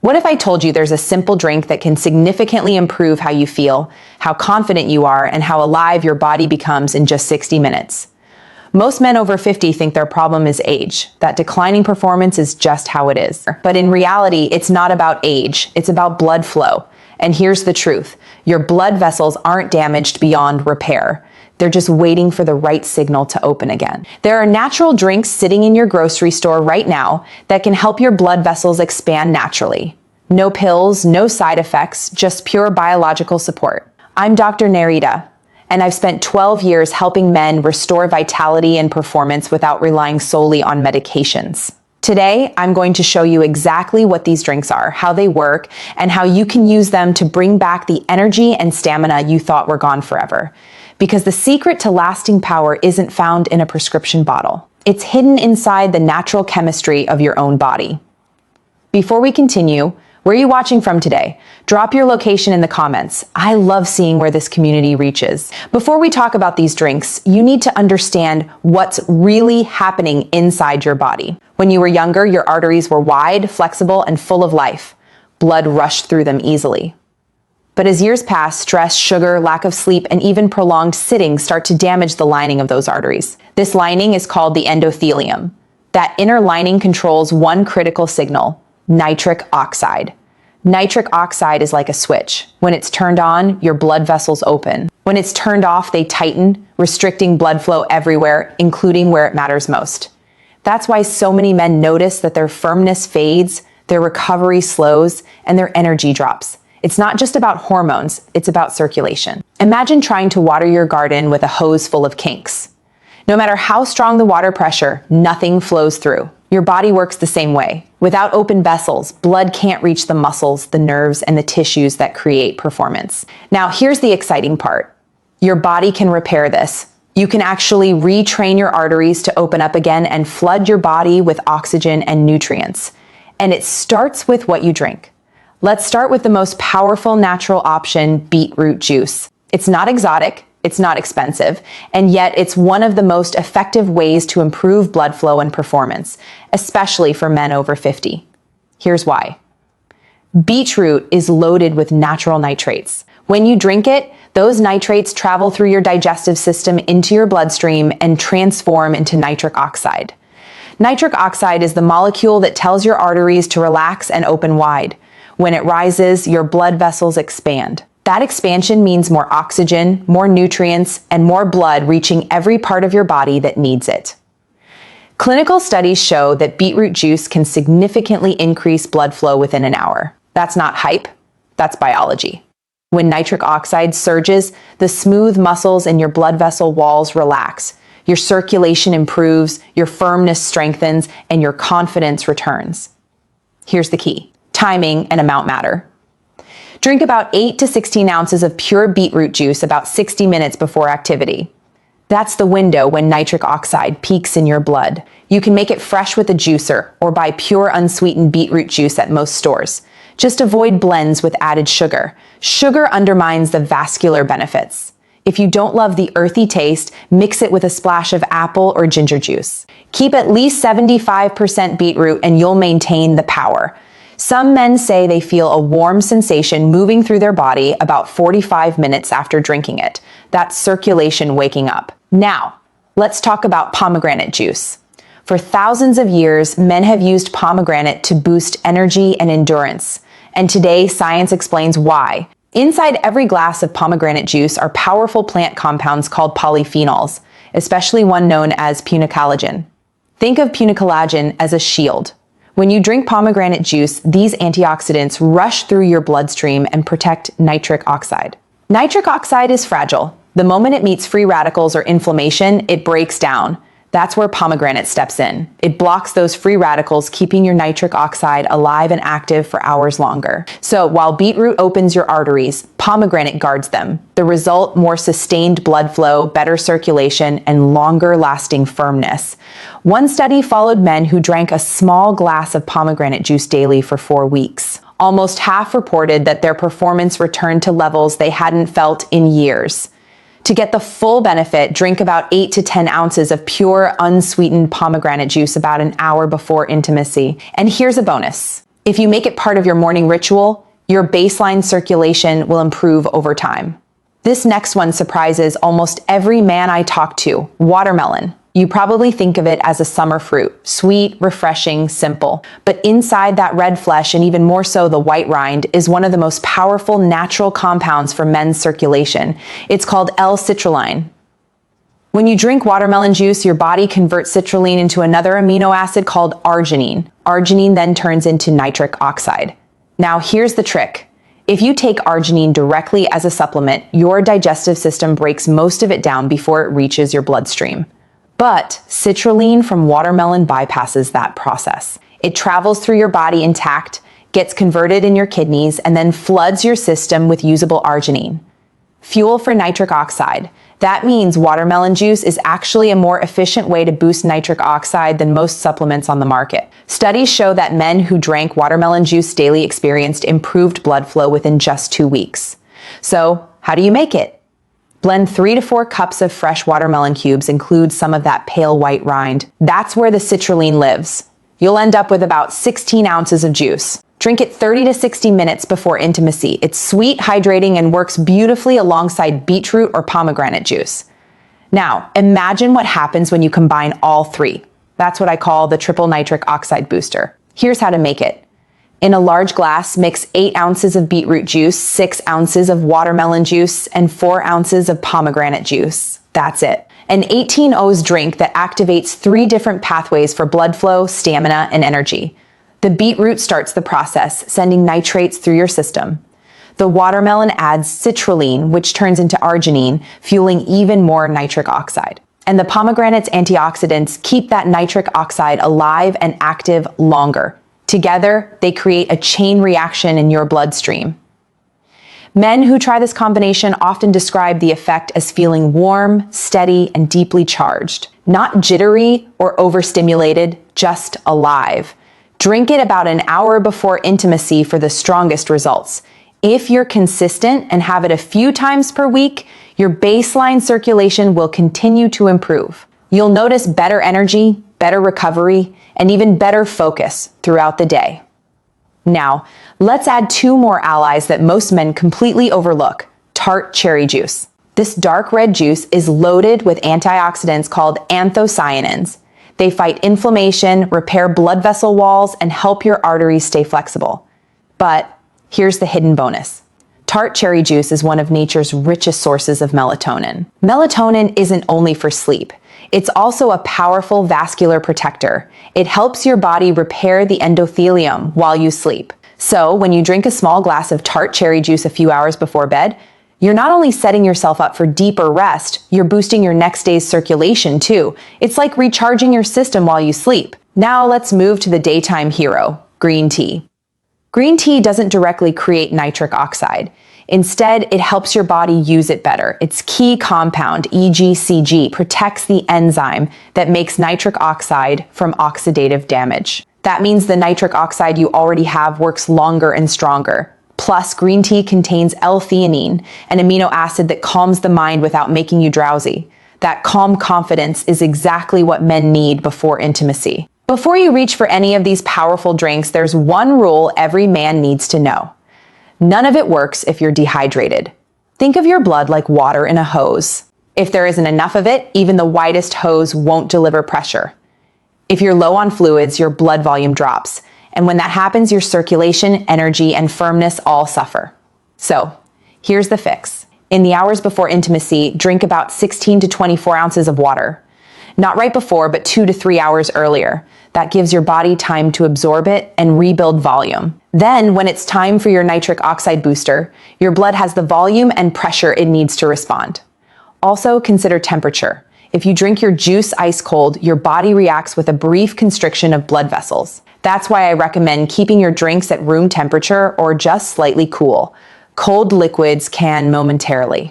What if I told you there's a simple drink that can significantly improve how you feel, how confident you are, and how alive your body becomes in just 60 minutes? Most men over 50 think their problem is age, that declining performance is just how it is. But in reality, it's not about age, it's about blood flow. And here's the truth, your blood vessels aren't damaged beyond repair. They're just waiting for the right signal to open again. There are natural drinks sitting in your grocery store right now that can help your blood vessels expand naturally. No pills, no side effects, just pure biological support. I'm Dr. Narita, and I've spent 12 years helping men restore vitality and performance without relying solely on medications. Today, I'm going to show you exactly what these drinks are, how they work, and how you can use them to bring back the energy and stamina you thought were gone forever. Because the secret to lasting power isn't found in a prescription bottle. It's hidden inside the natural chemistry of your own body. Before we continue, where are you watching from today? Drop your location in the comments. I love seeing where this community reaches. Before we talk about these drinks, you need to understand what's really happening inside your body. When you were younger, your arteries were wide, flexible, and full of life. Blood rushed through them easily. But as years pass, stress, sugar, lack of sleep, and even prolonged sitting start to damage the lining of those arteries. This lining is called the endothelium. That inner lining controls one critical signal, nitric oxide. Nitric oxide is like a switch. When it's turned on, your blood vessels open. When it's turned off, they tighten, restricting blood flow everywhere, including where it matters most. That's why so many men notice that their firmness fades, their recovery slows, and their energy drops. It's not just about hormones, it's about circulation. Imagine trying to water your garden with a hose full of kinks. No matter how strong the water pressure, nothing flows through. Your body works the same way. Without open vessels, blood can't reach the muscles, the nerves, and the tissues that create performance. Now, here's the exciting part. Your body can repair this. You can actually retrain your arteries to open up again and flood your body with oxygen and nutrients. And it starts with what you drink. Let's start with the most powerful natural option, beetroot juice. It's not exotic, it's not expensive, and yet it's one of the most effective ways to improve blood flow and performance, especially for men over 50. Here's why. Beetroot is loaded with natural nitrates. When you drink it, those nitrates travel through your digestive system into your bloodstream and transform into nitric oxide. Nitric oxide is the molecule that tells your arteries to relax and open wide. When it rises, your blood vessels expand. That expansion means more oxygen, more nutrients, and more blood reaching every part of your body that needs it. Clinical studies show that beetroot juice can significantly increase blood flow within an hour. That's not hype, that's biology. When nitric oxide surges, the smooth muscles in your blood vessel walls relax. Your circulation improves, your firmness strengthens, and your confidence returns. Here's the key. Timing and amount matter. Drink about 8 to 16 ounces of pure beetroot juice about 60 minutes before activity. That's the window when nitric oxide peaks in your blood. You can make it fresh with a juicer or buy pure unsweetened beetroot juice at most stores. Just avoid blends with added sugar. Sugar undermines the vascular benefits. If you don't love the earthy taste, mix it with a splash of apple or ginger juice. Keep at least 75% beetroot and you'll maintain the power. Some men say they feel a warm sensation moving through their body about 45 minutes after drinking it. That's circulation waking up. Now, let's talk about pomegranate juice. For thousands of years, men have used pomegranate to boost energy and endurance. And today, science explains why. Inside every glass of pomegranate juice are powerful plant compounds called polyphenols, especially one known as punicalagin. Think of punicalagin as a shield. When you drink pomegranate juice, these antioxidants rush through your bloodstream and protect nitric oxide. Nitric oxide is fragile. The moment it meets free radicals or inflammation, it breaks down. That's where pomegranate steps in. It blocks those free radicals, keeping your nitric oxide alive and active for hours longer. So while beetroot opens your arteries, pomegranate guards them. The result, more sustained blood flow, better circulation, and longer lasting firmness. One study followed men who drank a small glass of pomegranate juice daily for 4 weeks. Almost half reported that their performance returned to levels they hadn't felt in years. To get the full benefit, drink about 8 to 10 ounces of pure, unsweetened pomegranate juice about an hour before intimacy. And here's a bonus. If you make it part of your morning ritual, your baseline circulation will improve over time. This next one surprises almost every man I talk to: watermelon. You probably think of it as a summer fruit, sweet, refreshing, simple. But inside that red flesh, and even more so the white rind, is one of the most powerful natural compounds for men's circulation. It's called L-citrulline. When you drink watermelon juice, your body converts citrulline into another amino acid called arginine. Arginine then turns into nitric oxide. Now here's the trick. If you take arginine directly as a supplement, your digestive system breaks most of it down before it reaches your bloodstream. But citrulline from watermelon bypasses that process. It travels through your body intact, gets converted in your kidneys, and then floods your system with usable arginine. Fuel for nitric oxide. That means watermelon juice is actually a more efficient way to boost nitric oxide than most supplements on the market. Studies show that men who drank watermelon juice daily experienced improved blood flow within just 2 weeks. So, how do you make it? Blend 3 to 4 cups of fresh watermelon cubes, include some of that pale white rind. That's where the citrulline lives. You'll end up with about 16 ounces of juice. Drink it 30 to 60 minutes before intimacy. It's sweet, hydrating, and works beautifully alongside beetroot or pomegranate juice. Now, imagine what happens when you combine all three. That's what I call the triple nitric oxide booster. Here's how to make it. In a large glass, mix 8 ounces of beetroot juice, 6 ounces of watermelon juice, and 4 ounces of pomegranate juice. That's it. An 18-oz drink that activates 3 different pathways for blood flow, stamina, and energy. The beetroot starts the process, sending nitrates through your system. The watermelon adds citrulline, which turns into arginine, fueling even more nitric oxide. And the pomegranate's antioxidants keep that nitric oxide alive and active longer. Together, they create a chain reaction in your bloodstream. Men who try this combination often describe the effect as feeling warm, steady, and deeply charged. Not jittery or overstimulated, just alive. Drink it about an hour before intimacy for the strongest results. If you're consistent and have it a few times per week, your baseline circulation will continue to improve. You'll notice better energy, better recovery, and even better focus throughout the day. Now, let's add 2 more allies that most men completely overlook: tart cherry juice. This dark red juice is loaded with antioxidants called anthocyanins. They fight inflammation, repair blood vessel walls, and help your arteries stay flexible. But here's the hidden bonus. Tart cherry juice is one of nature's richest sources of melatonin. Melatonin isn't only for sleep. It's also a powerful vascular protector. It helps your body repair the endothelium while you sleep. So when you drink a small glass of tart cherry juice a few hours before bed, you're not only setting yourself up for deeper rest, you're boosting your next day's circulation too. It's like recharging your system while you sleep. Now let's move to the daytime hero, green tea. Green tea doesn't directly create nitric oxide. Instead, it helps your body use it better. Its key compound, EGCG, protects the enzyme that makes nitric oxide from oxidative damage. That means the nitric oxide you already have works longer and stronger. Plus, green tea contains L-theanine, an amino acid that calms the mind without making you drowsy. That calm confidence is exactly what men need before intimacy. Before you reach for any of these powerful drinks, there's one rule every man needs to know. None of it works if you're dehydrated. Think of your blood like water in a hose. If there isn't enough of it, even the widest hose won't deliver pressure. If you're low on fluids, your blood volume drops. And when that happens, your circulation, energy, and firmness all suffer. So, here's the fix. In the hours before intimacy, drink about 16 to 24 ounces of water. Not right before, but 2 to 3 hours earlier. That gives your body time to absorb it and rebuild volume. Then, when it's time for your nitric oxide booster, your blood has the volume and pressure it needs to respond. Also, consider temperature. If you drink your juice ice cold, your body reacts with a brief constriction of blood vessels. That's why I recommend keeping your drinks at room temperature or just slightly cool. Cold liquids can momentarily